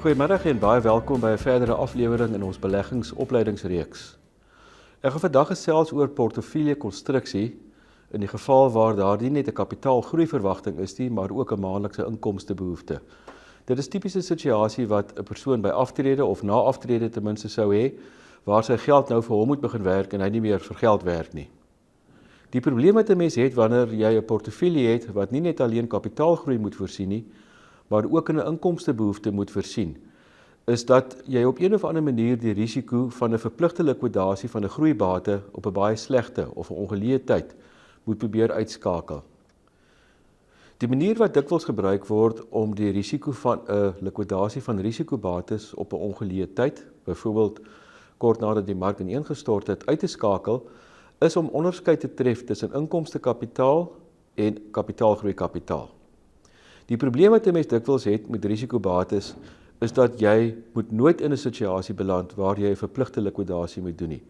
Goeiemiddag en baie welkom by 'n verdere aflewering in ons beleggingsopleidingsreeks. Ek gaan vandag gesels oor portefeuljekonstruksie in die geval waar daar nie net 'n kapitaalgroeiverwagting is nie, maar ook 'n maandelikse inkomstebehoefte. Dit is tipies 'n situasie wat 'n persoon by aftrede of na aftrede ten minste sou hê, waar sy geld nou vir hom moet begin werk en hy nie meer vir geld werk nie. Die probleem wat 'n mens het wanneer jy 'n portefeulje het wat nie net alleen kapitaalgroei moet voorsien nie, maar ook in 'n inkomstebehoefte moet voorsien, is dat jy op een of ander manier die risiko van 'n verpligte likwidasie van 'n groeibate op 'n baie slegte of 'n ongeleë tyd moet probeer uitskakel. Die manier wat dikwels gebruik word om die risiko van 'n likwidasie van risikobates op 'n ongeleë tyd, byvoorbeeld kort nadat die mark ineengestort het, uit te skakel, is om onderskeid te tref tussen inkomstekapitaal en kapitaalgroei kapitaal. Die probleem wat 'n mens dikwels het met risikobates is dat jy moet nooit in 'n situasie beland waar jy 'n verpligte likwidasie moet doen nie.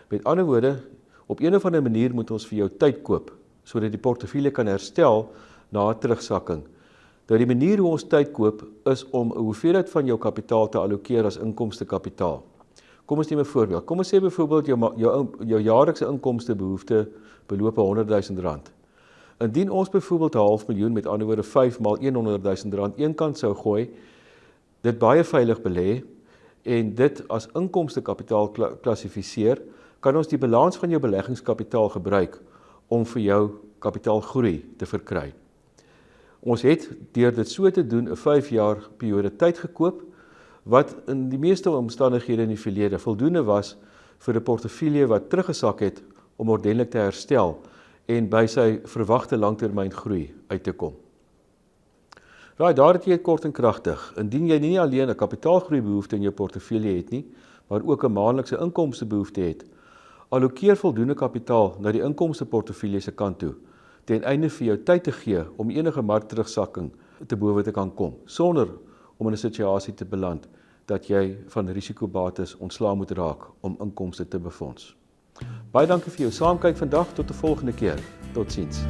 Met ander woorde, op een of ander manier moet ons vir jou tyd koop sodat die portefeulje kan herstel na 'n terugsakking. Nou die manier hoe ons tyd koop is om 'n hoeveelheid van jou kapitaal te allokeer as inkomstekapitaal. Kom ons neem 'n voorbeeld. Kom ons sê byvoorbeeld jou jaarlikse inkomstebehoefte beloop R100,000. Indien ons byvoorbeeld 500,000, met ander woorde 5 maal R100,000 eenkant sou gooi, dit baie veilig belê en dit as inkomstekapitaal klassifiseer, kan ons die balans van jou beleggingskapitaal gebruik om vir jou kapitaalgroei te verkry. Ons het deur dit so te doen 'n 5 jaar periode tyd gekoop, wat in die meeste omstandighede in die verlede voldoende was vir 'n portefeulje wat teruggesak het om ordentlik te herstel en by sy verwagte langtermyngroei uit te kom. Daar het jy dit kort en kragtig. Indien jy nie alleen 'n kapitaalgroeibehoefte in jou portefeulje het nie, maar ook 'n maandelikse inkomstebehoefte het, allokeer voldoende kapitaal na die inkomsteportefeulje se kant toe, ten einde vir jou tyd te gee om enige markterugsakking te bowe te kan kom, sonder om in 'n situasie te beland dat jy van risikobates ontslae moet raak om inkomste te befonds. Baie dankie vir jou saamkyk vandag, tot 'n volgende keer. Totsiens.